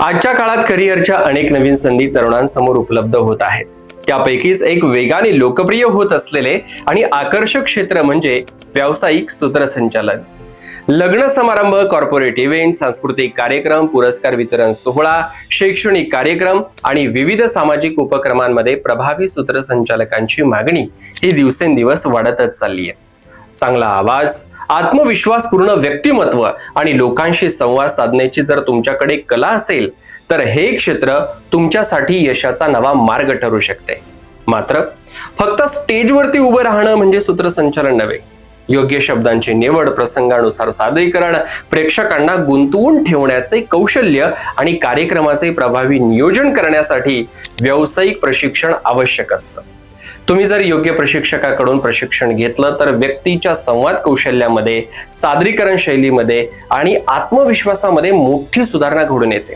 आजच्या काळात करिअरच्या अनेक नवीन संधी तरुणांसमोर उपलब्ध होत आहेत. त्यापैकीच एक वेगाने लोकप्रिय होत असलेले आणि आकर्षक क्षेत्र म्हणजे व्यावसायिक सूत्रसंचालन. लग्न समारंभ, कॉर्पोरेट इव्हेंट, सांस्कृतिक कार्यक्रम, पुरस्कार वितरण सोहळा, शैक्षणिक कार्यक्रम आणि विविध सामाजिक उपक्रमांमध्ये प्रभावी सूत्रसंचालकांची मागणी ही दिवसेंदिवस वाढतच चालली आहे. चांगला आवाज, आत्मविश्वासपूर्ण व्यक्तिमत्व आणि लोकांशी संवाद साधण्याची जर तुमच्याकडे कला असेल तर हे क्षेत्र तुमच्यासाठी यशाचा नवा मार्ग ठरू शकते. मात्र फक्त स्टेजवरती उभं राहणं म्हणजे सूत्रसंचालन नव्हे. योग्य शब्दांची निवड, प्रसंगानुसार सादरीकरण, प्रेक्षकांना गुंतवून ठेवण्याचे कौशल्य आणि कार्यक्रमाचे प्रभावी नियोजन करण्यासाठी व्यावसायिक प्रशिक्षण आवश्यक असतं. तुम्ही जर योग्य प्रशिक्षकाकडून प्रशिक्षण घेतलं तर व्यक्तीच्या संवाद कौशल्यामध्ये, सादरीकरण शैलीमध्ये आणि आत्मविश्वासामध्ये मोठी सुधारणा घडून येते.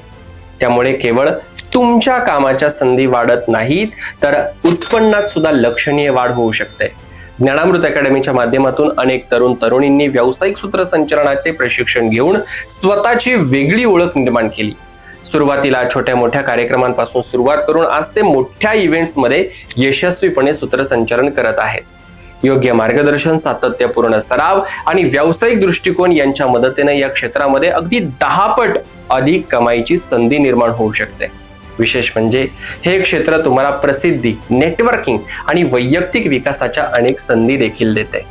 त्यामुळे केवळ तुमच्या कामाच्या संधी वाढत नाहीत तर उत्पन्नात सुद्धा लक्षणीय वाढ होऊ शकते. ज्ञानामृत अकॅडमीच्या माध्यमातून अनेक तरुण तरुणींनी व्यावसायिक सूत्रसंचालनाचे प्रशिक्षण घेऊन स्वतःची वेगळी ओळख निर्माण केली. सुरुवातीला छोट्या मोठ्या कार्यक्रमांपासून सुरुवात करून आज ते मोठ्या इव्हेंट्समध्ये यशस्वीपणे सूत्रसंचालन करत आहेत. योग्य मार्गदर्शन, सातत्यपूर्ण सराव आणि व्यावसायिक दृष्टिकोन यांच्या मदतीने या क्षेत्रामध्ये अगदी 10 पट अधिक कमाईची संधी निर्माण होऊ शकते. विशेष म्हणजे हे क्षेत्र तुम्हाला प्रसिद्धी, नेटवर्किंग आणि वैयक्तिक विकासाच्या अनेक संधी देखील देते.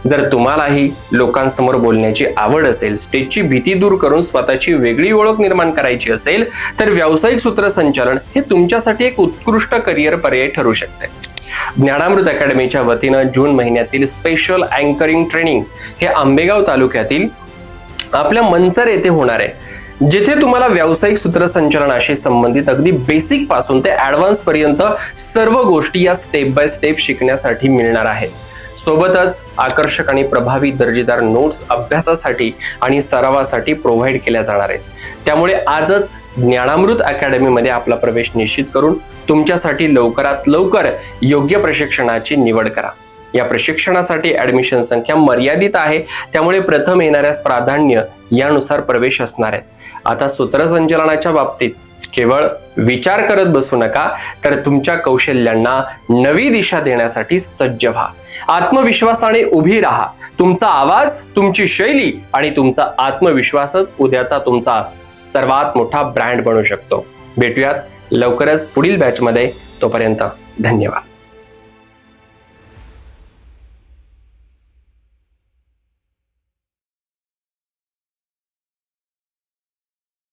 जर तुम्हालाही लोकांसमोर बोलण्याची आवड असेल, स्टेजची भीती दूर करून स्वतःची वेगळी ओळख निर्माण करायची असेल तर व्यावसायिक सूत्रसंचालन हे तुमच्यासाठी एक उत्कृष्ट करिअर पर्याय ठरू शकते. ज्ञानामृत अकॅडमीच्या वतीनं जून महिन्यातील स्पेशल अँकरिंग ट्रेनिंग हे आंबेगाव तालुक्यातील आपल्या मंचर येथे होणार आहे, जिथे तुम्हाला व्यावसायिक सूत्रसंचालनाशी संबंधित अगदी बेसिक पासून ते ऍडव्हान्स पर्यंत सर्व गोष्टी या स्टेप बाय स्टेप शिकण्यासाठी मिळणार आहेत. सोबतच आकर्षक आणि प्रभावी दर्जेदार नोट्स अभ्यासासाठी आणि सरावासाठी प्रोव्हाइड केल्या जाणार आहेत. त्यामुळे आजच ज्ञानामृत अकॅडमीमध्ये आपला प्रवेश निश्चित करून तुमच्यासाठी लवकरात लवकर योग्य प्रशिक्षणाची निवड करा. या प्रशिक्षणासाठी ऍडमिशन संख्या मर्यादित आहे, त्यामुळे प्रथम येणाऱ्यास प्राधान्य यानुसार प्रवेश असणार आहे. आता सूत्रसंचालनाच्या बाबतीत केवळ विचार करत बसू नका, तर तुमच्या कौशल्यांना नवी दिशा देण्यासाठी सज्ज व्हा. आत्मविश्वासाने उभी राहा. तुमचा आवाज, तुमची शैली आणि तुमचा आत्मविश्वासच उद्याचा तुमचा सर्वात मोठा ब्रँड बनू शकतो. भेटूयात लवकरच पुढील बॅचमध्ये. तोपर्यंत धन्यवाद.